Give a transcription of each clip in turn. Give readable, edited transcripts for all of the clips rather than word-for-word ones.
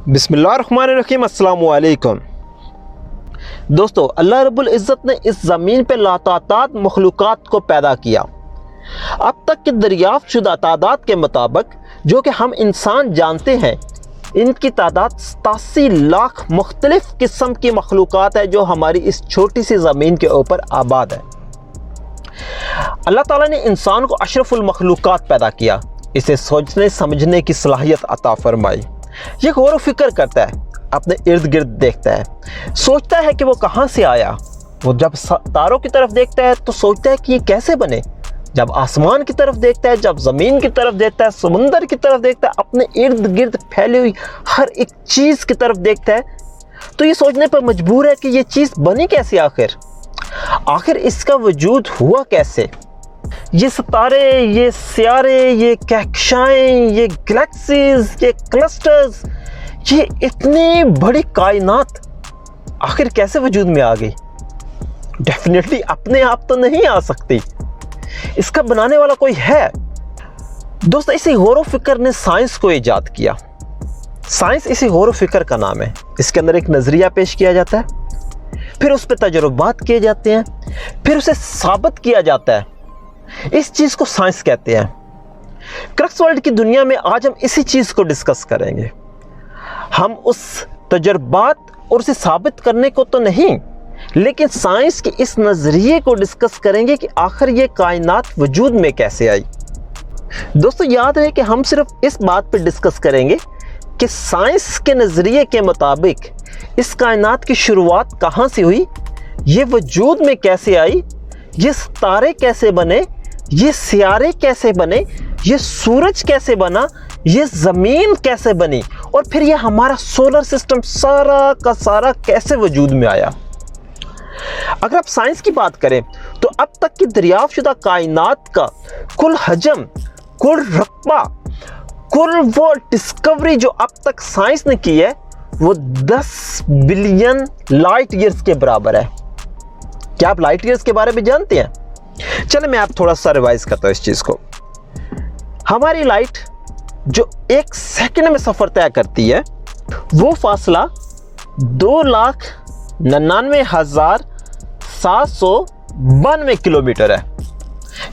बिस्मिल्लाहिर्रहमानिर्रहीम, अस्सलाम वालेकुम। दोस्तों, अल्लाह रब्बुल इज़्ज़त ने इस ज़मीन पे लातादाद मखलूक़ात को पैदा किया। अब तक की दरियाफ़्त शुदा तादाद के मुताबिक, जो कि हम इंसान जानते हैं, इनकी तादाद 87 लाख मुख्तलिफ़ किस्म की मखलूक़ात है जो हमारी इस छोटी सी ज़मीन के ऊपर आबाद है। अल्लाह ताला ने इंसान को अशरफुल मखलूक़ात पैदा किया, इसे सोचने समझने की सलाहियत अता फरमाई। ये गौर व फिक्र करता है, अपने इर्द गिर्द देखता है, सोचता है कि वो कहाँ से आया। वो जब तारों की तरफ देखता है तो सोचता है कि ये कैसे बने। जब आसमान की तरफ देखता है, जब ज़मीन की तरफ देखता है, समुंदर की तरफ देखता है, अपने इर्द गिर्द फैली हुई हर एक चीज़ की तरफ देखता है, तो ये सोचने पर मजबूर है कि ये चीज़ बनी कैसे, आखिर इसका वजूद हुआ कैसे। ये सितारे, ये सियारे, ये कहकशाएं, ये गैलेक्सीज, ये क्लस्टर्स, ये इतनी बड़ी कायनात आखिर कैसे वजूद में आ गई। डेफिनेटली अपने आप तो नहीं आ सकती, इसका बनाने वाला कोई है। दोस्तों, इसी गौर व फिक्र ने साइंस को ईजाद किया। साइंस इसी गौर व फिक्र का नाम है। इसके अंदर एक नज़रिया पेश किया जाता है, फिर उस पर तजुर्बात किए जाते हैं, फिर उसे साबित किया जाता है। इस चीज़ को साइंस कहते हैं। क्रक्स वर्ल्ड की दुनिया में आज हम इसी चीज़ को डिस्कस करेंगे। हम उस तजुर्बात और उसे साबित करने को तो नहीं, लेकिन साइंस के इस नज़रिए को डिस्कस करेंगे कि आखिर ये कायनात वजूद में कैसे आई। दोस्तों, याद रहे कि हम सिर्फ इस बात पर डिस्कस करेंगे कि साइंस के नज़रिए के मुताबिक इस कायनात की शुरुआत कहाँ से हुई, ये वजूद में कैसे आई, ये सितारे कैसे बने, ये सियारे कैसे बने, ये सूरज कैसे बना, ये ज़मीन कैसे बनी, और फिर ये हमारा सोलर सिस्टम सारा का सारा कैसे वजूद में आया। अगर आप साइंस की बात करें तो अब तक की दरियाफ़्त शुदा कायनात का कुल हजम, कुल रकबा, कुल वो डिस्कवरी जो अब तक साइंस ने की है, वो 10 बिलियन लाइट ईयर्स के बराबर है। क्या आप लाइट ईयर्स के बारे में जानते हैं? चले मैं आप थोड़ा सा रिवाइज करता हूं इस चीज़ को। हमारी लाइट जो 1 सेकंड में सफ़र तय करती है, वो फासला 2,99,792 किलोमीटर है।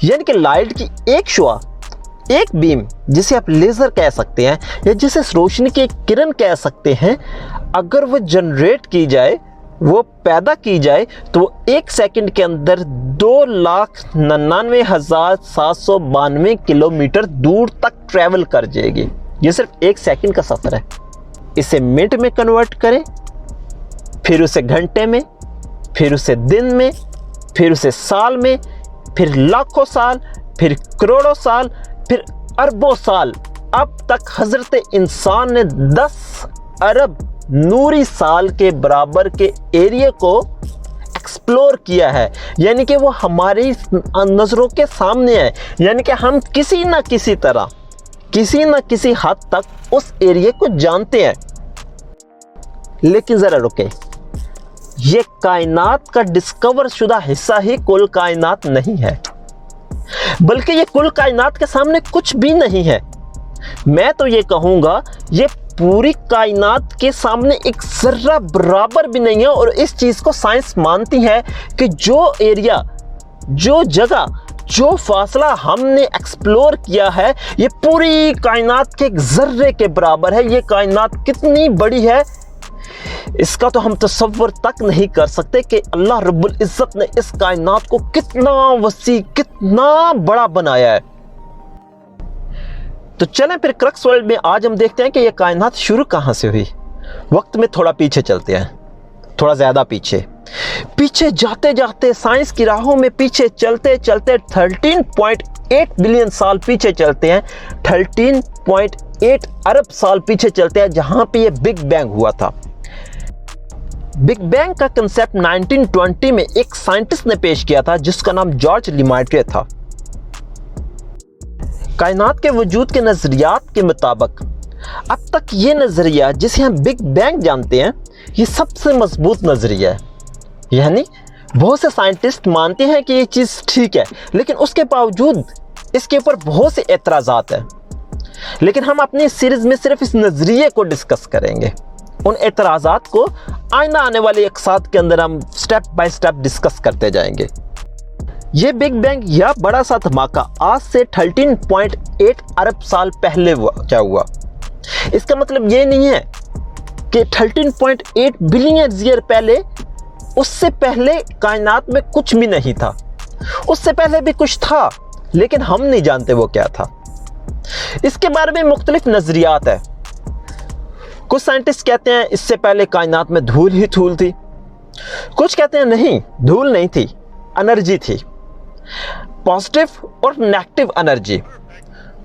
यानी कि लाइट की एक शुआ, एक बीम, जिसे आप लेज़र कह सकते हैं या जिसे रोशनी की एक किरण कह सकते हैं, अगर वो जनरेट की जाए, वो पैदा की जाए, तो वो 1 सेकंड के अंदर 2,99,792 किलोमीटर दूर तक ट्रैवल कर जाएगी। ये सिर्फ 1 सेकंड का सफ़र है। इसे मिनट में कन्वर्ट करें, फिर उसे घंटे में, फिर उसे दिन में, फिर उसे साल में, फिर लाखों साल, फिर करोड़ों साल, फिर अरबों साल। अब तक हज़रत इंसान ने 10 अरब नूरी साल के बराबर के एरिया को एक्सप्लोर किया है। यानी कि वो हमारी नज़रों के सामने है। यानी कि हम किसी ना किसी तरह, किसी ना किसी हद तक उस एरिया को जानते हैं। लेकिन ज़रा रुके, ये कायनात का डिस्कवर शुदा हिस्सा ही कुल कायनात नहीं है, बल्कि ये कुल कायनात के सामने कुछ भी नहीं है। मैं तो ये कहूँगा, ये पूरी कायनात के सामने एक ज़र्रा बराबर भी नहीं है। और इस चीज़ को साइंस मानती है कि जो एरिया, जो जगह, जो फासला हमने एक्सप्लोर किया है, ये पूरी कायनात के एक ज़र्रे के बराबर है। ये कायनात कितनी बड़ी है, इसका तो हम तसव्वुर तक नहीं कर सकते कि अल्लाह रब्बुल इज़्ज़त ने इस कायनात को कितना वसी, कितना बड़ा बनाया है। तो चलें फिर क्रक्स वर्ल्ड में आज हम देखते हैं कि यह कायनात शुरू कहाँ से हुई। वक्त में थोड़ा पीछे चलते हैं, थोड़ा ज़्यादा पीछे जाते जाते, साइंस की राहों में पीछे चलते चलते 13.8 बिलियन साल पीछे चलते हैं। 13.8 अरब साल पीछे चलते हैं, जहाँ पे ये बिग बैंग हुआ था। बिग बैंग का कंसेप्ट 1920 में एक साइंटिस्ट ने पेश किया था, जिसका नाम जॉर्ज लेमाइत्रे था। कायनात के वजूद के नज़रियात के मुताबिक अब तक ये नज़रिया, जिसे हम बिग बैंग जानते हैं, ये सबसे मजबूत नज़रिया है। यानी बहुत से साइंटिस्ट मानते हैं कि ये चीज़ ठीक है, लेकिन उसके बावजूद इसके ऊपर बहुत से एतराज़ात हैं। लेकिन हम अपनी इस सीरीज में सिर्फ इस नज़रिए को डिस्कस करेंगे। उन एतराज़ात को आइंदा आने वाले एक साथ के अंदर हम स्टेप बाय स्टेप डिस्कस करते जाएंगे। ये बिग बैंग या बड़ा सा धमाका आज से 13.8 अरब साल पहले क्या हुआ। इसका मतलब ये नहीं है कि 13.8 बिलियन ईयर पहले, उससे पहले कायनात में कुछ भी नहीं था। उससे पहले भी कुछ था, लेकिन हम नहीं जानते वो क्या था। इसके बारे में मुख्तलिफ नजरियात है। कुछ साइंटिस्ट कहते हैं इससे पहले कायनात में धूल ही धूल थी। कुछ कहते हैं नहीं, धूल नहीं थी, एनर्जी थी, पॉजिटिव और नेगेटिव एनर्जी,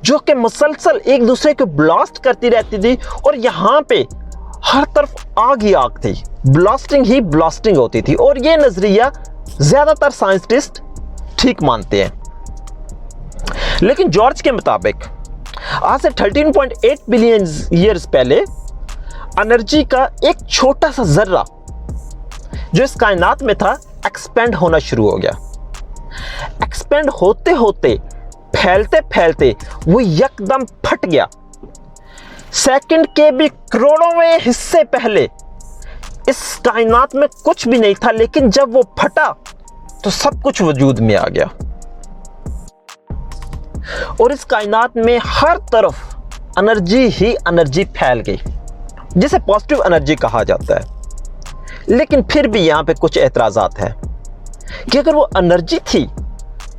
जो कि मुसलसल एक दूसरे को ब्लास्ट करती रहती थी और यहाँ पे हर तरफ आग ही आग थी, ब्लास्टिंग ही ब्लास्टिंग होती थी। और ये नजरिया ज्यादातर साइंटिस्ट ठीक मानते हैं। लेकिन जॉर्ज के मुताबिक आज से 13.8 बिलियन ईयर्स पहले एनर्जी का एक छोटा सा जर्रा जो इस कायनात में था एक्सपेंड होना शुरू हो गया। एक्सपेंड होते होते, फैलते फैलते वो एकदम फट गया। सेकंड के भी करोड़ों हिस्से पहले इस कायनात में कुछ भी नहीं था, लेकिन जब वो फटा तो सब कुछ वजूद में आ गया और इस कायनात में हर तरफ एनर्जी ही एनर्जी फैल गई, जिसे पॉजिटिव एनर्जी कहा जाता है। लेकिन फिर भी यहां पे कुछ एतराज़ात है कि अगर वो एनर्जी थी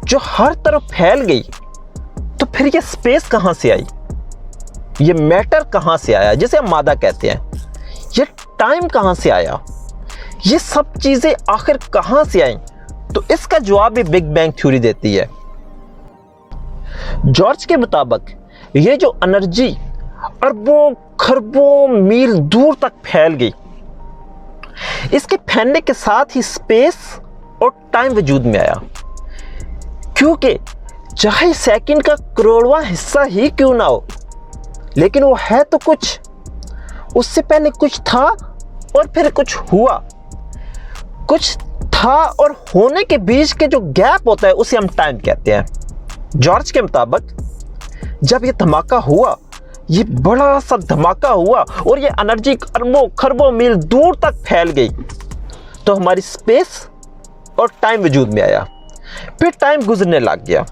जो हर तरफ फैल गई, तो फिर ये स्पेस कहां से आई, ये मैटर कहां से आया जिसे हम मादा कहते हैं, ये टाइम कहां से आया, ये सब चीजें आखिर कहां से आई। तो इसका जवाब भी बिग बैंग थ्योरी देती है। जॉर्ज के मुताबिक ये जो एनर्जी अरबों खरबों मील दूर तक फैल गई, इसके फैलने के साथ ही स्पेस और टाइम वजूद में आया। क्योंकि चाहे सेकंड का करोड़वां हिस्सा ही क्यों ना हो, लेकिन वो है तो कुछ, उससे पहले कुछ था और फिर कुछ हुआ। कुछ था और होने के बीच के जो गैप होता है उसे हम टाइम कहते हैं। जॉर्ज के मुताबिक जब ये धमाका हुआ, ये बड़ा सा धमाका हुआ और ये एनर्जी अरबों खरबों मील दूर तक फैल गई, तो हमारी स्पेस और टाइम वजूद में आया। फिर टाइम गुजरने लग गया।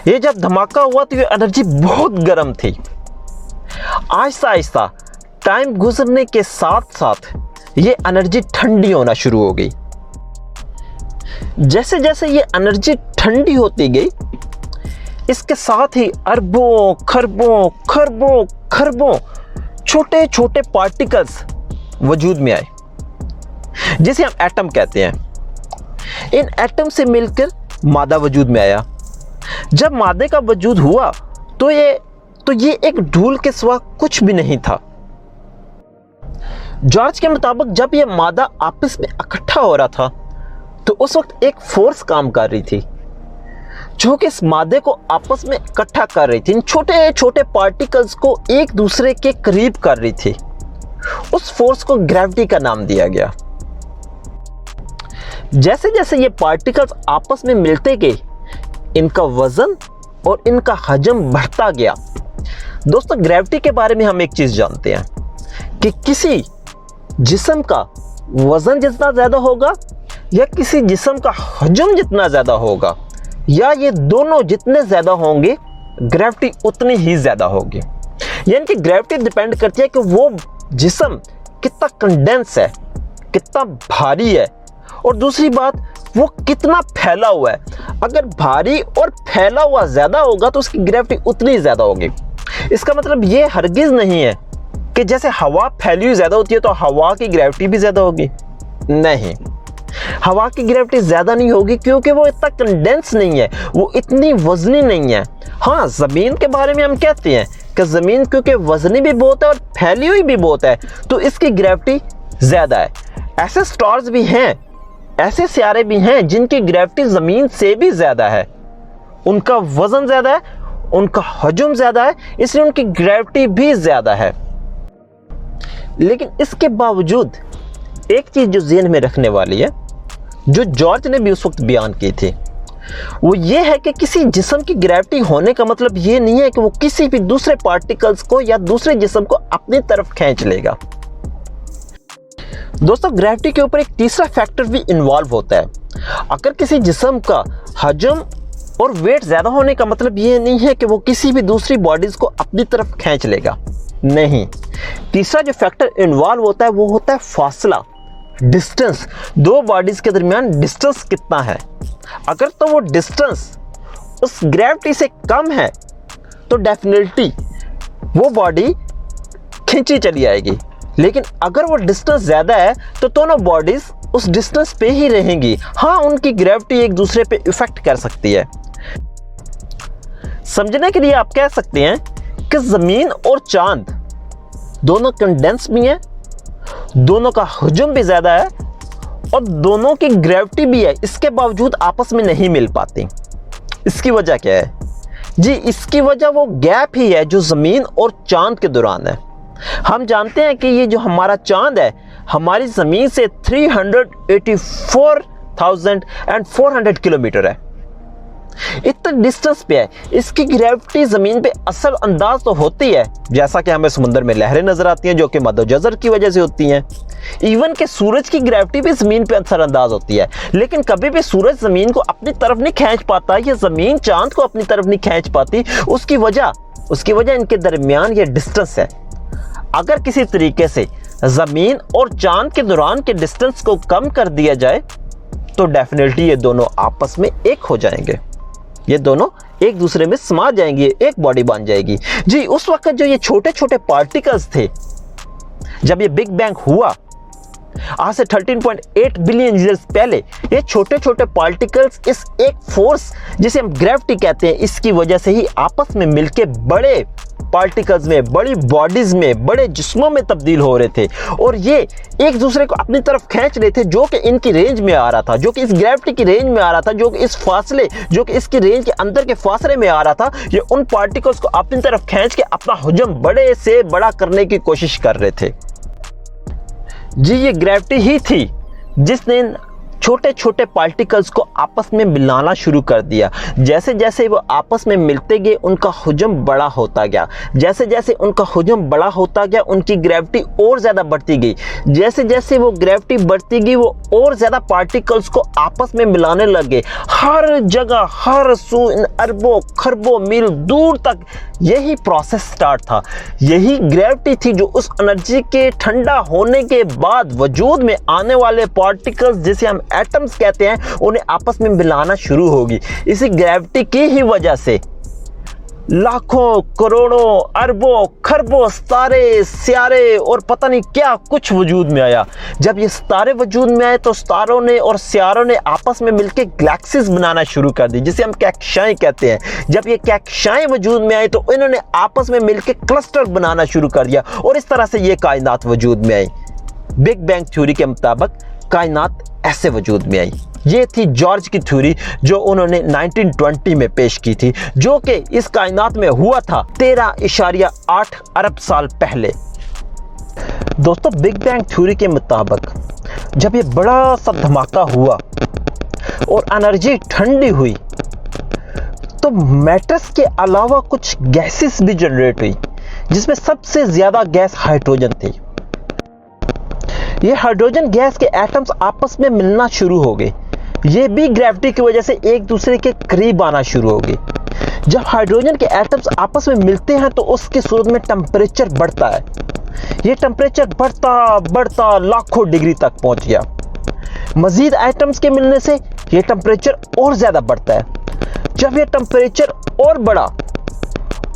ये जब धमाका हुआ तो ये एनर्जी बहुत गर्म थी। आहिस्ता आहिस्ता टाइम गुजरने के साथ साथ ये एनर्जी ठंडी होना शुरू हो गई। जैसे जैसे ये एनर्जी ठंडी होती गई, इसके साथ ही अरबों खरबों खरबों खरबों छोटे छोटे पार्टिकल्स वजूद में आए, जिसे हम एटम कहते हैं। इन एटम से मिलकर मादा वजूद में आया। जब मादे का वजूद हुआ तो ये एक धूल के सिवा कुछ भी नहीं था। जॉर्ज के मुताबिक जब ये मादा आपस में इकट्ठा हो रहा था, तो उस वक्त एक फोर्स काम कर रही थी जो कि इस मादे को आपस में इकट्ठा कर रही थी। इन छोटे छोटे पार्टिकल्स को एक दूसरे के करीब कर रही थी। उस फोर्स को ग्रेविटी का नाम दिया गया। जैसे जैसे ये पार्टिकल्स आपस में मिलते गए, इनका वजन और इनका हजम बढ़ता गया। दोस्तों, ग्रेविटी के बारे में हम एक चीज जानते हैं कि किसी जिस्म का वजन जितना ज्यादा होगा या किसी जिस्म का हजम जितना ज्यादा होगा, या ये दोनों जितने ज्यादा होंगे, ग्रेविटी उतनी ही ज्यादा होगी। यानी कि ग्रेविटी डिपेंड करती है कि वो जिस्म कितना कंडेंस है, कितना भारी है, और दूसरी बात वो कितना फैला हुआ है। अगर भारी और फैला हुआ ज्यादा होगा तो उसकी ग्रेविटी उतनी ज्यादा होगी। इसका मतलब ये हरगिज नहीं है कि जैसे हवा फैली हुई ज्यादा होती है तो हवा की ग्रेविटी भी ज्यादा होगी। नहीं, हवा की ग्रेविटी ज्यादा नहीं होगी क्योंकि वो इतना कंडेंस नहीं है, वो इतनी वजनी नहीं है। हाँ, जमीन के बारे में हम कहते हैं कि जमीन क्योंकि वजनी भी बहुत है और फैली हुई भी बहुत है, तो इसकी ग्रेविटी ज्यादा है। ऐसे स्टार्स भी हैं, ऐसे सियारे भी हैं जिनकी ग्रेविटी जमीन से भी ज्यादा है, उनका वजन ज्यादा है, उनका हजम ज्यादा है, इसलिए उनकी ग्रेविटी भी ज्यादा है। लेकिन इसके बावजूद एक चीज जो ज़हन में रखने वाली है, जो जॉर्ज ने भी उस वक्त बयान की थी, वो ये है कि किसी जिस्म की ग्रेविटी होने का मतलब ये नहीं है कि वो किसी भी दूसरे पार्टिकल्स को या दूसरे जिस्म को अपनी तरफ खींच लेगा। दोस्तों, ग्रेविटी के ऊपर एक तीसरा फैक्टर भी इन्वॉल्व होता है। अगर किसी जिस्म का हजम और वेट ज़्यादा होने का मतलब ये नहीं है कि वो किसी भी दूसरी बॉडीज़ को अपनी तरफ खींच लेगा, नहीं। तीसरा जो फैक्टर इन्वॉल्व होता है वो होता है फासला, डिस्टेंस। दो बॉडीज़ के दरमियान डिस्टेंस कितना है। अगर तो वो डिस्टेंस उस ग्रेविटी से कम है तो डेफिनेटली वो बॉडी खींची चली आएगी, लेकिन अगर वो डिस्टेंस ज़्यादा है तो दोनों बॉडीज़ उस डिस्टेंस पे ही रहेंगी। हाँ, उनकी ग्रेविटी एक दूसरे पे इफेक्ट कर सकती है। समझने के लिए आप कह सकते हैं कि ज़मीन और चांद दोनों कंडेंस भी हैं, दोनों का हजम भी ज़्यादा है और दोनों की ग्रेविटी भी है, इसके बावजूद आपस में नहीं मिल पाती। इसकी वजह क्या है जी? इसकी वजह वो गैप ही है जो ज़मीन और चांद के दौरान है। हम जानते हैं कि ये जो हमारा चांद है हमारी ज़मीन से 384,400 किलोमीटर है, इतना डिस्टेंस पे है। इसकी ग्रेविटी ज़मीन पे असर अंदाज तो होती है, जैसा कि हमें समुद्र में लहरें नजर आती हैं जो कि मद्दोजज़र की वजह से होती हैं। इवन के सूरज की ग्रेविटी भी ज़मीन पे असर अंदाज होती है, लेकिन कभी भी सूरज ज़मीन को अपनी तरफ नहीं खींच पाता, या ज़मीन चांद को अपनी तरफ नहीं खींच पाती। उसकी वजह इनके दरमियान ये डिस्टेंस है। अगर किसी तरीके से ज़मीन और चांद के दौरान के डिस्टेंस को कम कर दिया जाए तो डेफिनेटली ये दोनों आपस में एक हो जाएंगे, ये दोनों एक दूसरे में समा जाएंगे, एक बॉडी बन जाएगी। जी, उस वक्त जो ये छोटे छोटे पार्टिकल्स थे, जब ये बिग बैंग हुआ आज से 13.8 बिलियन ईयर्स पहले, ये छोटे छोटे पार्टिकल्स इस एक फोर्स जिसे हम ग्रेविटी कहते हैं, इसकी वजह से ही आपस में मिलके बड़े पार्टिकल्स में, बड़ी बॉडीज में, बड़े जिस्मों में तब्दील हो रहे थे और ये एक दूसरे को अपनी तरफ खींच रहे थे, जो कि इनकी रेंज में आ रहा था, जो कि इस ग्रेविटी की रेंज में आ रहा था, जो कि इस फासले, जो कि इसकी रेंज के अंदर के फासले में आ रहा था। ये उन पार्टिकल्स को अपनी तरफ खींच के अपना हजम बड़े से बड़ा करने की कोशिश कर रहे थे। जी, ये ग्रेविटी ही थी जिसने छोटे छोटे पार्टिकल्स को आपस में मिलाना शुरू कर दिया। जैसे जैसे वो आपस में मिलते गए उनका हजम बड़ा होता गया, जैसे जैसे उनका हजम बड़ा होता गया उनकी ग्रेविटी और ज़्यादा बढ़ती गई। जैसे जैसे वो ग्रेविटी बढ़ती गई वो और ज़्यादा पार्टिकल्स को आपस में मिलाने लगे। हर जगह, हर सू, अरबों खरबों मील दूर तक यही प्रोसेस स्टार्ट था। यही ग्रेविटी थी जो उस एनर्जी के ठंडा होने के बाद वजूद में आने वाले पार्टिकल्स, जिसे हम एटम्स कहते हैं, उन्हें आपस में मिलाना शुरू होगी। इसी ग्रेविटी की ही वजह से लाखों, करोड़ों, अरबों, खरबों सितारे, सियारे और पता नहीं क्या कुछ वजूद में आया। जब ये सितारे वजूद में आए तो सितारों ने और सियारों ने आपस में मिलकर गैलेक्सीज बनाना शुरू कर दी, जिसे हम कैक्शाएं कहते हैं। जब ये कैक्शाएं वजूद में आई तो इन्होंने आपस में मिलकर क्लस्टर बनाना शुरू कर दिया और इस तरह से ये कायनात वजूद में आई। बिग बैंग थ्योरी के मुताबिक कायनात ऐसे वजूद में आई। ये थी जॉर्ज की थ्योरी जो उन्होंने 1920 में पेश की थी, जो कि इस कायनात में हुआ था 13.8 अरब साल पहले। दोस्तों, बिग बैंग थ्योरी के मुताबिक जब ये बड़ा सा धमाका हुआ और एनर्जी ठंडी हुई तो मैटर्स के अलावा कुछ गैसेस भी जनरेट हुई, जिसमें सबसे ज्यादा गैस हाइड्रोजन थी। ये हाइड्रोजन गैस के एटम्स आपस में मिलना शुरू हो गए। ये भी ग्रेविटी की वजह से एक दूसरे के करीब आना शुरू हो गए। जब हाइड्रोजन के एटम्स आपस में मिलते हैं तो उसकी सूरत में टेम्परेचर बढ़ता है। ये टेम्परेचर बढ़ता बढ़ता लाखों डिग्री तक पहुंच गया। मजीद एटम्स के मिलने से ये टेम्परेचर और ज्यादा बढ़ता है। जब ये टेम्परेचर और बढ़ा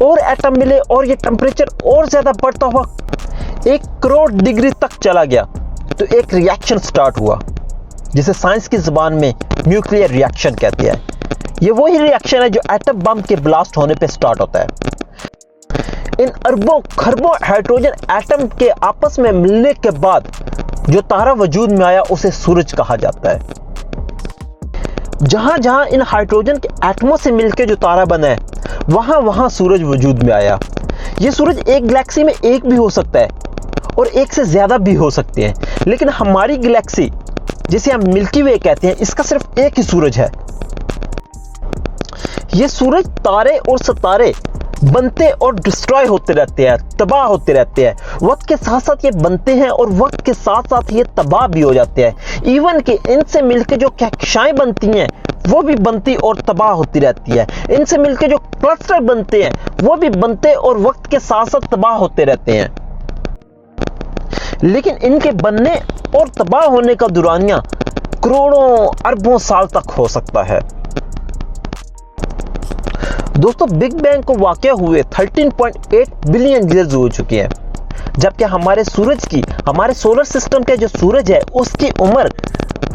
और एटम मिले और ये टेम्परेचर और ज्यादा बढ़ता हुआ 1 करोड़ डिग्री तक चला गया तो एक रिएक्शन स्टार्ट हुआ, जिसे साइंस की जुबान में न्यूक्लियर रिएक्शन कहते हैं। ये वही रिएक्शन है जो एटम बम के ब्लास्ट होने पे स्टार्ट होता है। इन अरबों खरबों हाइड्रोजन एटम के आपस में मिलने के बाद जो तारा वजूद में आया उसे सूरज कहा जाता है। जहां जहां इन हाइड्रोजन के एटमों से मिलकर जो तारा बना है वहां वहां सूरज वजूद में आया। ये सूरज एक गैलेक्सी में एक भी हो सकता है और एक से ज्यादा भी हो सकते हैं, लेकिन हमारी गैलेक्सी जिसे हम मिल्की वे कहते हैं, इसका सिर्फ एक ही सूरज है। ये सूरज, तारे और सितारे बनते और डिस्ट्रॉय होते रहते हैं, तबाह होते रहते हैं। वक्त के साथ साथ ये बनते हैं और वक्त के साथ साथ ये तबाह भी हो जाते हैं। इवन कि इनसे मिलकर जो कहकशाएं बनती हैं वो भी बनती और तबाह होती रहती है। इनसे मिलकर जो क्लस्टर बनते हैं वो भी बनते और वक्त के साथ साथ तबाह होते रहते हैं। लेकिन इनके बनने और तबाह होने का दुरानिया करोड़ों अरबों साल तक हो सकता है। दोस्तों, बिग बैंग को वाक़या हुए 13.8 बिलियन ईयर्स हो चुके हैं, जबकि हमारे सूरज की, हमारे सोलर सिस्टम के जो सूरज है उसकी उम्र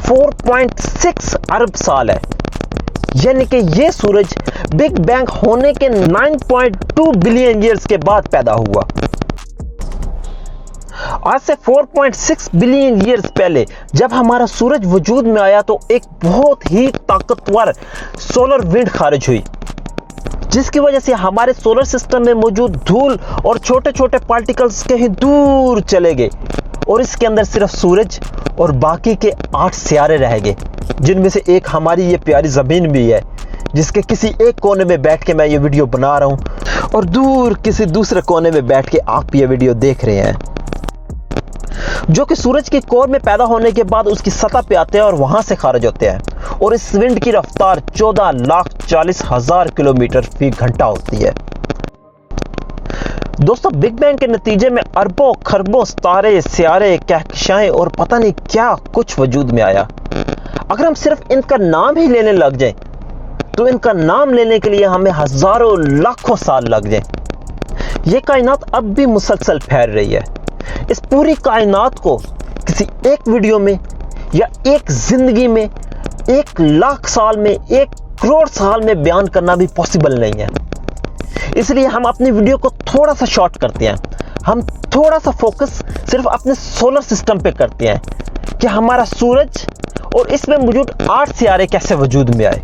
4.6 अरब साल है। यानी कि ये सूरज बिग बैंग होने के 9.2 बिलियन ईयर्स के बाद पैदा हुआ। आज से 4.6 बिलियन ईयर्स पहले जब हमारा सूरज वजूद में आया तो एक बहुत ही ताकतवर सोलर विंड खारिज हुई, जिसकी वजह से हमारे सोलर सिस्टम में मौजूद धूल और छोटे छोटे पार्टिकल्स कहीं दूर चले गए और इसके अंदर सिर्फ सूरज और बाकी के 8 सितारे रह गए, जिनमें से एक हमारी ये प्यारी ज़मीन भी है, जिसके किसी एक कोने में बैठ के मैं ये वीडियो बना रहा हूँ और दूर किसी दूसरे कोने में बैठ के आप ये वीडियो देख रहे हैं, जो कि सूरज के कोर में पैदा होने के बाद उसकी सतह पे आते हैं और वहां से खारिज होते हैं। और इस विंड की रफ्तार 14,40,000 किलोमीटर फी घंटा होती है। दोस्तों, बिग बैंग के नतीजे में अरबों खरबों तारे, सितारे, कहकशाएं और पता नहीं क्या कुछ वजूद में आया। अगर हम सिर्फ इनका नाम ही लेने लग जाएं तो इनका नाम लेने के लिए हमें हजारों लाखों साल लग जाएं। यह कायनात अब भी मुसलसल फैल रही है। इस पूरी कायनात को किसी एक वीडियो में या एक जिंदगी में, 1,00,000 साल में, 1 करोड़ साल में बयान करना भी पॉसिबल नहीं है। इसलिए हम अपनी वीडियो को थोड़ा सा शॉर्ट करते हैं। हम थोड़ा सा फोकस सिर्फ अपने सोलर सिस्टम पे करते हैं कि हमारा सूरज और इसमें मौजूद 8 सितारे कैसे वजूद में आए।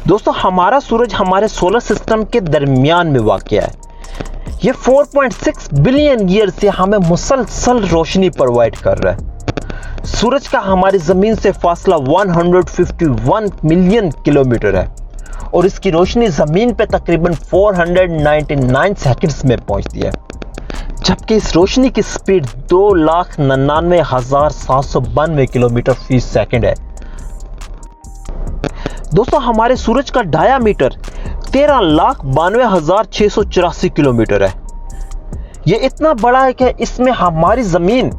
दोस्तों, हमारा सूरज हमारे सोलर सिस्टम के दरमियान में वाक़या है। ये 4.6 बिलियन ईयर से हमें मुसलसल रोशनी प्रोवाइड कर रहा है। सूरज का हमारी ज़मीन से फासला 151 मिलियन किलोमीटर है और इसकी रोशनी ज़मीन पे तकरीबन 499 सेकंड्स में पहुंचती है, जबकि इस रोशनी की स्पीड 2,99,792 किलोमीटर फी सेकंड है। दोस्तों, हमारे सूरज का डायामीटर 13,92,684 किलोमीटर है। यह इतना बड़ा है कि इसमें हमारी जमीन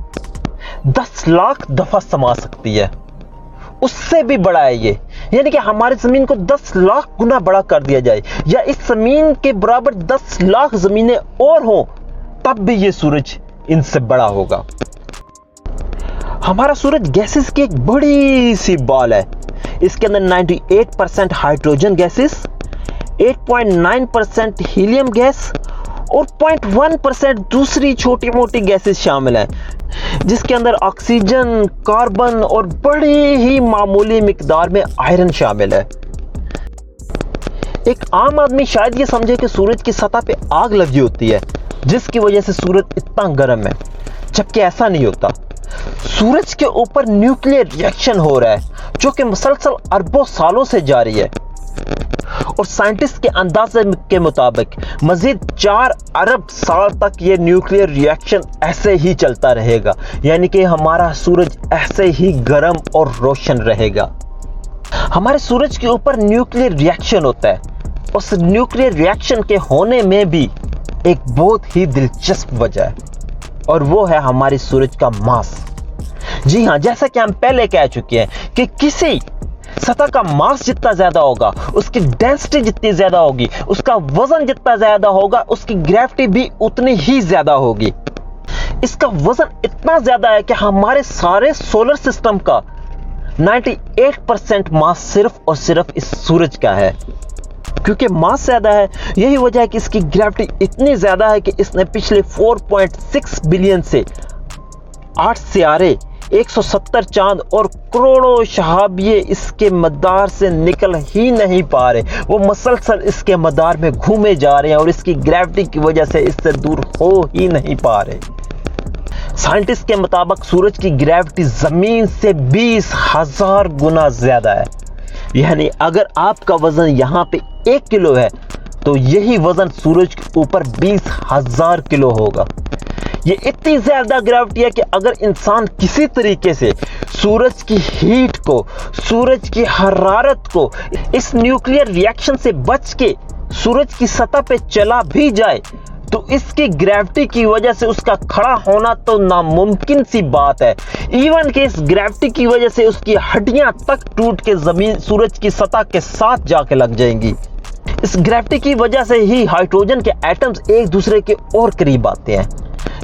10 लाख दफा समा सकती है। उससे भी बड़ा है ये, यानी कि हमारी जमीन को 10 लाख गुना बड़ा कर दिया जाए या इस जमीन के बराबर 10 लाख जमीनें और हों, तब भी ये सूरज इनसे बड़ा होगा। हमारा सूरज गैसेस की एक बड़ी सी बॉल है। इसके अंदर 98% हाइड्रोजन गैसेस, 8.9% हीलियम गैस और 0.1% दूसरी छोटी मोटी गैसेस शामिल हैं, जिसके अंदर ऑक्सीजन, कार्बन और बड़ी ही मामूली मिकदार में आयरन शामिल है। एक आम आदमी शायद ये समझे कि सूरज की सतह पे आग लगी होती है, जिसकी वजह से सूरज इतना गर्म है, जबकि ऐसा नहीं होता। सूरज के ऊपर न्यूक्लियर रिएक्शन हो रहा है, जो कि मुसलसल अरबों सालों से जारी है और साइंटिस्ट के अंदाजे के मुताबिक मजीद 4 अरब साल तक ये न्यूक्लियर रिएक्शन ऐसे ही चलता रहेगा, यानी कि हमारा सूरज ऐसे ही गर्म और रोशन रहेगा। हमारे सूरज के ऊपर न्यूक्लियर रिएक्शन होता है। उस न्यूक्लियर रिएक्शन के होने में भी एक बहुत ही दिलचस्प वजह है, और वो है हमारी सूरज का मास। जी हाँ, जैसा कि हम पहले कह चुके हैं कि किसी सतह का मास जितना ज्यादा होगा, उसकी डेंसिटी जितनी ज्यादा होगी, उसका वजन जितना ज्यादा होगा, उसकी ग्रेविटी भी उतनी ही ज्यादा होगी। इसका वजन इतना ज्यादा है कि हमारे सारे सोलर सिस्टम का 98% मास सिर्फ और सिर्फ इस सूरज का है। क्योंकि मास ज्यादा है, यही वजह है कि इसकी ग्रेविटी इतनी ज्यादा है कि इसने पिछले 4.6 बिलियन से 8 सितारे, 170 चांद और करोड़ों शहाबिये इसके मदार से निकल ही नहीं पा रहे। वो मसलसल इसके मदार में घूमे जा रहे हैं और इसकी ग्रेविटी की वजह से इससे दूर हो ही नहीं पा रहे। साइंटिस्ट के मुताबिक सूरज की ग्रेविटी जमीन से 20,000 गुना ज्यादा है, यानी अगर आपका वजन यहाँ पे 1 किलो है तो यही वजन सूरज के ऊपर 20,000 किलो होगा। ये इतनी ज्यादा ग्रेविटी है कि अगर इंसान किसी तरीके से सूरज की हीट को, सूरज की हरारत को, इस न्यूक्लियर रिएक्शन से बच के सूरज की सतह पे चला भी जाए तो इसकी ग्रेविटी की वजह से उसका खड़ा होना तो नामुमकिन सी बात है। इवन कि इस ग्रेविटी की वजह से उसकी हड्डियां तक टूट के जमीन सूरज की सतह के साथ जाके लग जाएंगी। इस ग्रेविटी की वजह से ही हाइड्रोजन के एटम्स एक दूसरे के और करीब आते हैं।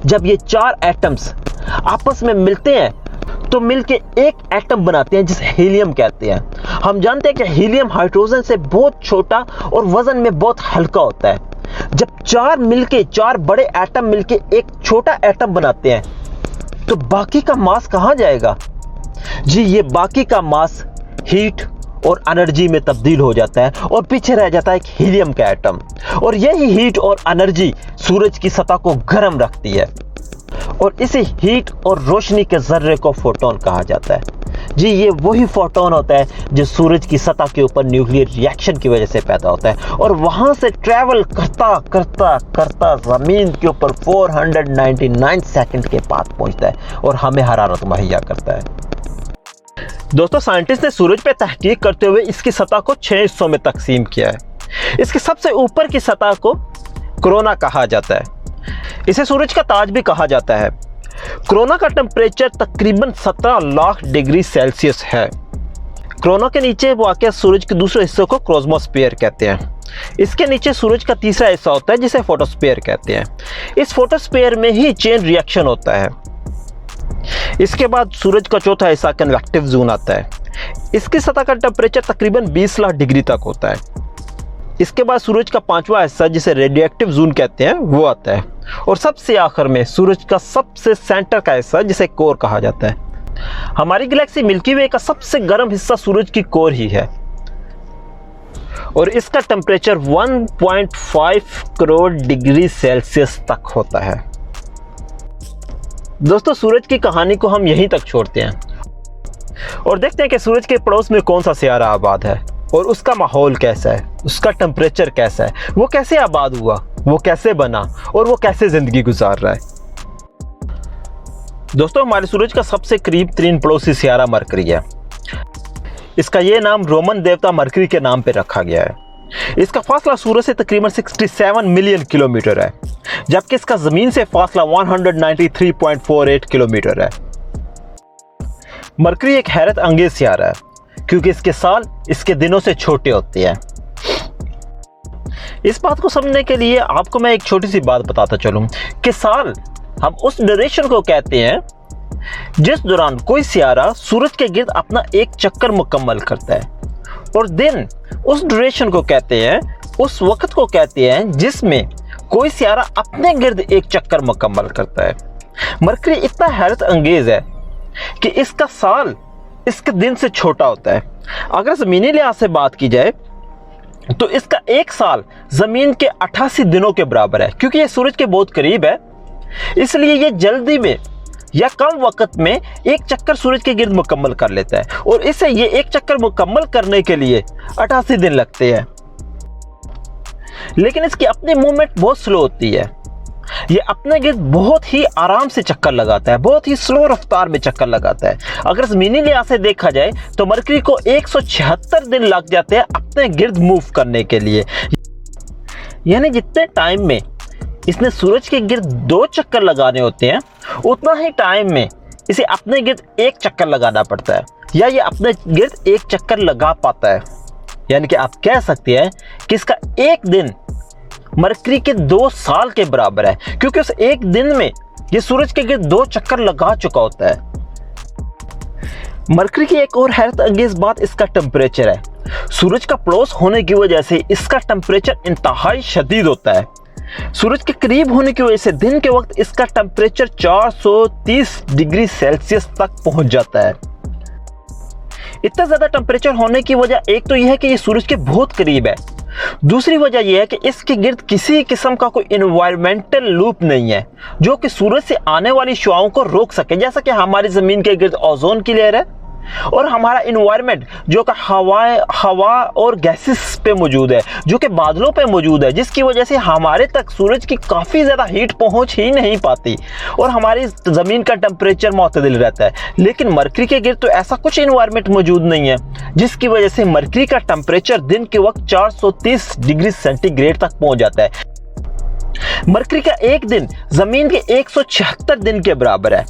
जब ये 4 एटम्स आपस में मिलते हैं तो मिलके एक एटम बनाते हैं जिसे हीलियम कहते हैं। हम जानते हैं कि हीलियम हाइड्रोजन से बहुत छोटा और वजन में बहुत हल्का होता है। जब 4 बड़े एटम मिलके एक छोटा एटम बनाते हैं तो बाकी का मास कहां जाएगा? जी, ये बाकी का मास हीट और एनर्जी में तब्दील हो जाता है और पीछे रह जाता है एक हीलियम का एटम। और यही हीट और एनर्जी सूरज की सतह को गर्म रखती है और इसी हीट और रोशनी के जर्रे को फोटोन कहा जाता है। जी, ये वही फोटोन होता है जो सूरज की सतह के ऊपर न्यूक्लियर रिएक्शन की वजह से पैदा होता है और वहां से ट्रैवल करता करता करता जमीन के ऊपर 499 सेकंड के बाद पहुंचता है और हमें हरारत मुहैया करता है। दोस्तों, साइंटिस्ट ने सूरज पे तहकीक करते हुए इसकी सतह को 6 हिस्सों में तकसीम किया है। इसकी सबसे ऊपर की सतह को कोरोना कहा जाता है। इसे सूरज का ताज भी कहा जाता है। कोरोना का टेम्परेचर तकरीबन 17 लाख डिग्री सेल्सियस है। कोरोना के नीचे वाक़या सूरज के दूसरे हिस्से को क्रोमोस्फीयर कहते हैं। इसके नीचे सूरज का तीसरा हिस्सा होता है जिसे फोटोस्फीयर कहते हैं। इस फोटोस्फीयर में ही चेन रिएक्शन होता है। इसके बाद सूरज का चौथा हिस्सा कन्वेक्टिव जोन आता है। इसकी सतह का टेम्परेचर तकरीबन 20 लाख डिग्री तक होता है। इसके बाद सूरज का 5वां हिस्सा जिसे रेडिएक्टिव जोन कहते हैं वो आता है और सबसे आखिर में सूरज का सबसे सेंटर का हिस्सा जिसे कोर कहा जाता है। हमारी गैलेक्सी मिल्की वे का सबसे गर्म हिस्सा सूरज की कोर ही है और इसका टेम्परेचर 1.5 करोड़ डिग्री सेल्सियस तक होता है। दोस्तों, सूरज की कहानी को हम यहीं तक छोड़ते हैं और देखते हैं कि सूरज के पड़ोस में कौन सा सियारा आबाद है और उसका माहौल कैसा है, उसका टेम्परेचर कैसा है, वो कैसे आबाद हुआ, वो कैसे बना और वो कैसे जिंदगी गुजार रहा है। दोस्तों, हमारे सूरज का सबसे करीब तरीन पड़ोसी सियारा मरकरी है। इसका ये नाम रोमन देवता मरकरी के नाम पे रखा गया है। इसका फासला सूरज से तकरीबन 67 मिलियन किलोमीटर है, जबकि इसका जमीन से फासला 193.48 किलोमीटर है। मरकरी एक हैरत अंगेज सियारा है क्योंकि इसके साल इसके दिनों से छोटे होते हैं। इस बात को समझने के लिए आपको मैं एक छोटी सी बात बताता चलूं कि साल हम उस ड्यूरेशन को कहते हैं जिस दौरान कोई सियारा सूरज के गिर्द अपना एक चक्कर मुकम्मल करता है, और दिन उस ड्यूरेशन को कहते हैं, उस वक्त को कहते हैं जिसमें कोई सियारा अपने गिर्द एक चक्कर मुकम्मल करता है। मरकरी इतना हैरत अंगेज है कि इसका साल इसके दिन से छोटा होता है। अगर ज़मीनी लिहाज से बात की जाए तो इसका एक साल ज़मीन के 88 दिनों के बराबर है। क्योंकि ये सूरज के बहुत करीब है इसलिए ये जल्दी में या कम वक्त में एक चक्कर सूरज के गिर्द मुकम्मल कर लेता है और इसे ये एक चक्कर मुकम्मल करने के लिए 88 दिन लगते हैं। लेकिन इसकी अपनी मूवमेंट बहुत स्लो होती है। ये अपने गिर्द बहुत ही आराम से चक्कर लगाता है, बहुत ही स्लो रफ्तार में चक्कर लगाता है। अगर ज़मीनी लिहाज से देखा जाए तो मरकरी को 176 दिन लग जाते हैं अपने गिर्द मूव करने के लिए। यानी जितने टाइम में इसने सूरज के गिर्द 2 चक्कर लगाने होते हैं उतना ही टाइम में इसे अपने गिर्द एक चक्कर लगाना पड़ता है, या ये अपने गिर्द एक चक्कर लगा पाता है। यानी कि आप कह सकते हैं कि इसका एक दिन मरकरी के 2 साल के बराबर है, क्योंकि उस एक दिन में ये सूरज के गिर्द 2 चक्कर लगा चुका होता है। मरकरी की एक और हैरत अंगेज बात इसका टेम्परेचर है। सूरज का पड़ोस होने की वजह से इसका टेम्परेचर इंतहाई शदीद होता है। सूरज के करीब होने की वजह से दिन के वक्त इसका टेम्परेचर 430 डिग्री सेल्सियस तक पहुंच जाता है। इतना ज्यादा टेम्परेचर होने की वजह एक तो यह है कि ये सूरज के बहुत करीब है, दूसरी वजह यह है कि इसके गिर्द किसी किस्म का कोई एनवायरमेंटल लूप नहीं है जो कि सूरज से आने वाली शुआओं को रोक सके। जैसा कि हमारी जमीन के गिर्द ओजोन की लेयर है, और हमारा इन्वायरमेंट जो कि हवा और गैसेस पे मौजूद है, जो कि बादलों पे मौजूद है, जिसकी वजह से हमारे तक सूरज की काफ़ी ज़्यादा हीट पहुंच ही नहीं पाती और हमारी ज़मीन का टेम्परेचर मुतदिल रहता है। लेकिन मरकरी के गिर्द तो ऐसा कुछ इन्वायरमेंट मौजूद नहीं है, जिसकी वजह से मरकरी का टेम्परेचर दिन के वक्त 430 डिग्री सेंटीग्रेड तक पहुँच जाता है। मरकरी का एक दिन ज़मीन के 176 दिन के बराबर है,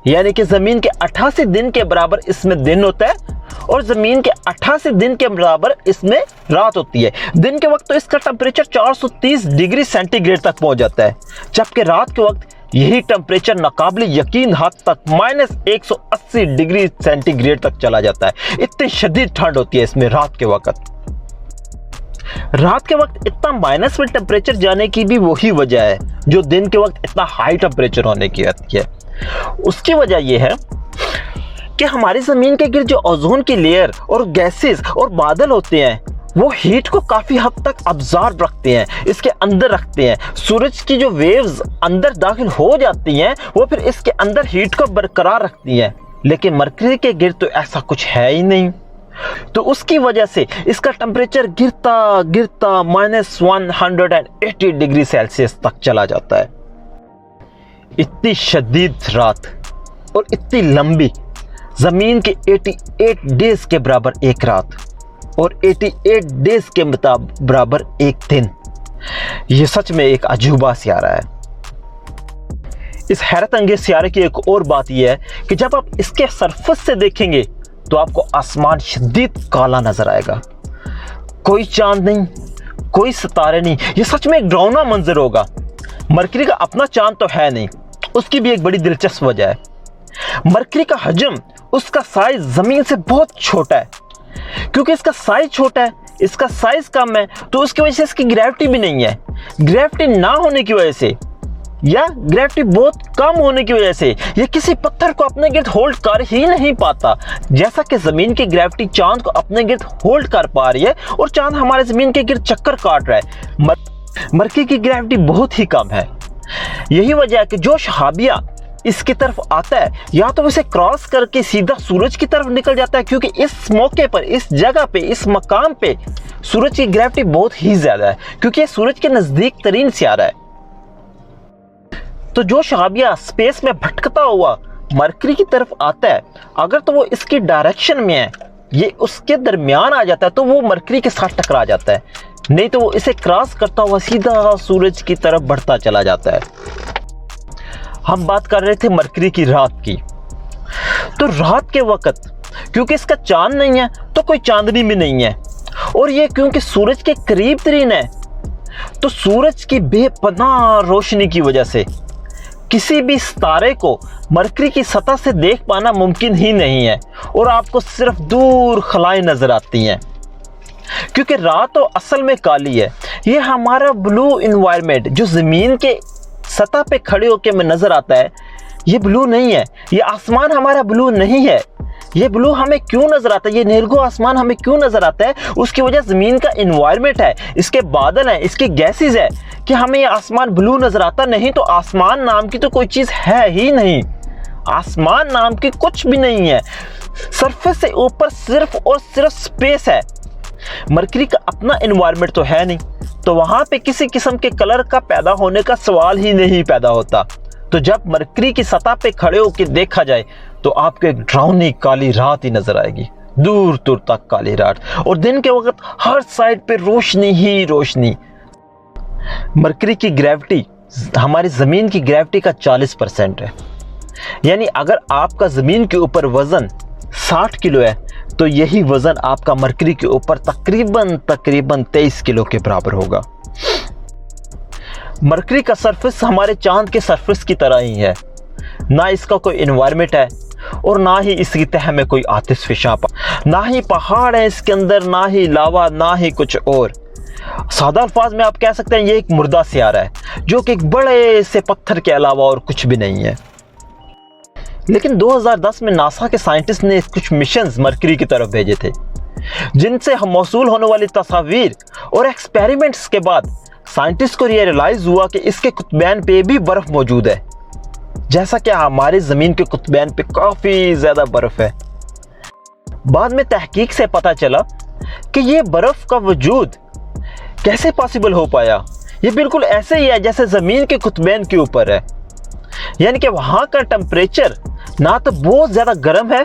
यानी कि ज़मीन के 88 दिन के बराबर इसमें दिन होता है और ज़मीन के 88 दिन के बराबर इसमें रात होती है। दिन के वक्त तो इसका टेम्परेचर 430 डिग्री सेंटीग्रेड तक पहुंच जाता है, जबकि रात के वक्त यही टेम्परेचर नाकाबिल यकीन हद तक -180 डिग्री सेंटीग्रेड तक चला जाता है। इतनी शदीद ठंड होती है इसमें रात के वक्त। रात के वक्त इतना माइनस में टेम्परेचर जाने की भी वही वजह है जो दिन के वक्त इतना हाई टेम्परेचर होने की है। उसकी वजह यह है कि हमारी ज़मीन के गिर्द जो ओजोन की लेयर और गैसेस और बादल होते हैं वो हीट को काफ़ी हद तक अब्जॉर्ब रखते हैं, इसके अंदर रखते हैं। सूरज की जो वेव्स अंदर दाखिल हो जाती हैं वो फिर इसके अंदर हीट को बरकरार रखती हैं, लेकिन मरकरी के गिर्द तो ऐसा कुछ है ही नहीं। तो उसकी वजह से इसका टेम्परेचर गिरता गिरता -180 डिग्री सेल्सियस तक चला जाता है। इतनी शदीद रात और इतनी लंबी, ज़मीन के 88 डेज के बराबर एक रात और 88 डेज के बराबर एक दिन। ये सच में एक अजूबा सियारा है। इस हैरत अंगेज सियारे की एक और बात यह है कि जब आप इसके सरफेस से देखेंगे तो आपको आसमान शदीद काला नजर आएगा। कोई चांद नहीं, कोई सितारे नहीं। ये सच में एक डरावना मंजर होगा। मरकरी का अपना चांद तो है नहीं, उसकी भी एक बड़ी दिलचस्प वजह है। मरकरी का हजम, उसका साइज ज़मीन से बहुत छोटा है। क्योंकि इसका साइज छोटा है, इसका साइज कम है, तो उसकी वजह से इसकी ग्रेविटी भी नहीं है। ग्रेविटी ना होने की वजह से या ग्रेविटी बहुत कम होने की वजह से ये किसी पत्थर को अपने गिर्द होल्ड कर ही नहीं पाता, जैसा कि ज़मीन की ग्रेविटी चांद को अपने गिर्द होल्ड कर पा रही है और चांद हमारे ज़मीन के गिर्द चक्कर काट रहा है। मरकरी की ग्रेविटी बहुत ही कम है। यही वजह है कि जो शहाबिया इसकी तरफ आता है या तो उसे क्रॉस करके सीधा सूरज की तरफ निकल जाता है, क्योंकि इस मौके पर, इस जगह पे, इस मकाम पे सूरज की ग्रेविटी बहुत ही ज़्यादा है, क्योंकि ये सूरज के नज़दीक तरीन सियारा है। तो जो शहाबिया स्पेस में भटकता हुआ मरकरी की तरफ आता है, अगर तो वो इसकी डायरेक्शन में है, ये उसके दरमियान आ जाता है, तो वो मरकरी के साथ टकरा जाता है, नहीं तो वो इसे क्रॉस करता हुआ सीधा सूरज की तरफ बढ़ता चला जाता है। हम बात कर रहे थे मरकरी की रात की। तो रात के वक्त क्योंकि इसका चांद नहीं है तो कोई चांदनी भी नहीं है, और ये क्योंकि सूरज के करीब तरीन है, तो सूरज की बेपनाह रोशनी की वजह से किसी भी सितारे को मरकरी की सतह से देख पाना मुमकिन ही नहीं है, और आपको सिर्फ दूर खलाएं नजर आती हैं। क्योंकि रात तो असल में काली है। ये हमारा ब्लू इन्वायरमेंट जो ज़मीन के सतह पे खड़े होकर में नजर आता है, ये ब्लू नहीं है। ये आसमान हमारा ब्लू नहीं है। ये ब्लू हमें क्यों नजर आता है, ये नीलगो आसमान हमें क्यों नजर आता है, उसकी वजह ज़मीन का इन्वायरमेंट है, इसके बादल हैं, इसके गैसेस है कि हमें ये आसमान ब्लू नजर आता। नहीं तो आसमान नाम की तो कोई चीज़ है ही नहीं। आसमान नाम की कुछ भी नहीं है। सरफेस से ऊपर सिर्फ और सिर्फ स्पेस है। मरकरी का अपना इन्वायरमेंट तो है नहीं, तो वहां पे किसी किस्म के कलर का पैदा होने का सवाल ही नहीं पैदा होता। तो जब मरकरी की सतह पे खड़े होकर देखा जाए तो आपको एक डरावनी काली रात ही नजर आएगी, दूर दूर तक काली रात, और दिन के वक्त हर साइड पे रोशनी ही रोशनी। मरकरी की ग्रेविटी हमारी ज़मीन की ग्रेविटी का 40% है। यानी अगर आपका ज़मीन के ऊपर वज़न 60 किलो है तो यही वज़न आपका मरकरी के ऊपर तकरीबन 23 किलो के बराबर होगा। मरकरी का सरफेस हमारे चांद के सरफेस की तरह ही है। ना इसका कोई इन्वायरमेंट है और ना ही इसकी तह में कोई आतिशफशां, ना ही पहाड़ है इसके अंदर, ना ही लावा, ना ही कुछ और। सादा अल्फाज में आप कह सकते हैं ये एक मुर्दा सियारा है जो कि एक बड़े से पत्थर के अलावा और कुछ भी नहीं है। लेकिन 2010 में नासा के साइंटिस्ट ने कुछ मिशंस मरकरी की तरफ भेजे थे, जिनसे हम मौसूल होने वाली तस्वीर और एक्सपेरिमेंट्स के बाद साइंटिस्ट को ये रियलाइज हुआ कि इसके कुतबैन पे भी बर्फ मौजूद है, जैसा कि हमारे ज़मीन के कुतबैन पे काफ़ी ज़्यादा बर्फ है। बाद में तहकीक से पता चला कि ये बर्फ़ का वजूद कैसे पॉसिबल हो पाया। ये बिल्कुल ऐसे ही है जैसे ज़मीन के कुतबैन के ऊपर है, यानी कि वहाँ का टेम्परेचर ना तो बहुत ज़्यादा गर्म है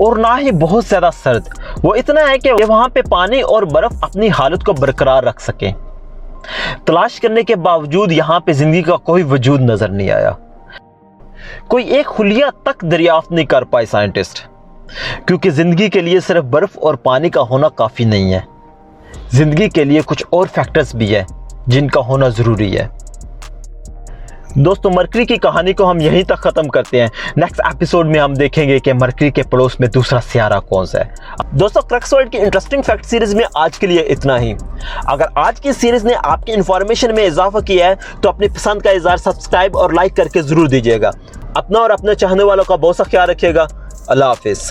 और ना ही बहुत ज़्यादा सर्द। वो इतना है कि वहाँ पे पानी और बर्फ़ अपनी हालत को बरकरार रख सकें। तलाश करने के बावजूद यहाँ पे ज़िंदगी का कोई वजूद नज़र नहीं आया। कोई एक खुलिया तक दरियाफ्त नहीं कर पाए साइंटिस्ट, क्योंकि ज़िंदगी के लिए सिर्फ बर्फ़ और पानी का होना काफ़ी नहीं है। ज़िंदगी के लिए कुछ और फैक्टर्स भी है जिनका होना ज़रूरी है। दोस्तों, मरकरी की कहानी को हम यहीं तक ख़त्म करते हैं। नेक्स्ट एपिसोड में हम देखेंगे कि मरकरी के पड़ोस में दूसरा सियारा कौन सा है। दोस्तों, क्रक्स वर्ल्ड की इंटरेस्टिंग फैक्ट सीरीज़ में आज के लिए इतना ही। अगर आज की सीरीज़ ने आपकी इन्फॉर्मेशन में इजाफा किया है तो अपनी पसंद का इज़हार सब्सक्राइब और लाइक करके ज़रूर दीजिएगा। अपना और अपने चाहने वालों का बहुत सा ख्याल रखिएगा। अल्लाह हाफिज़।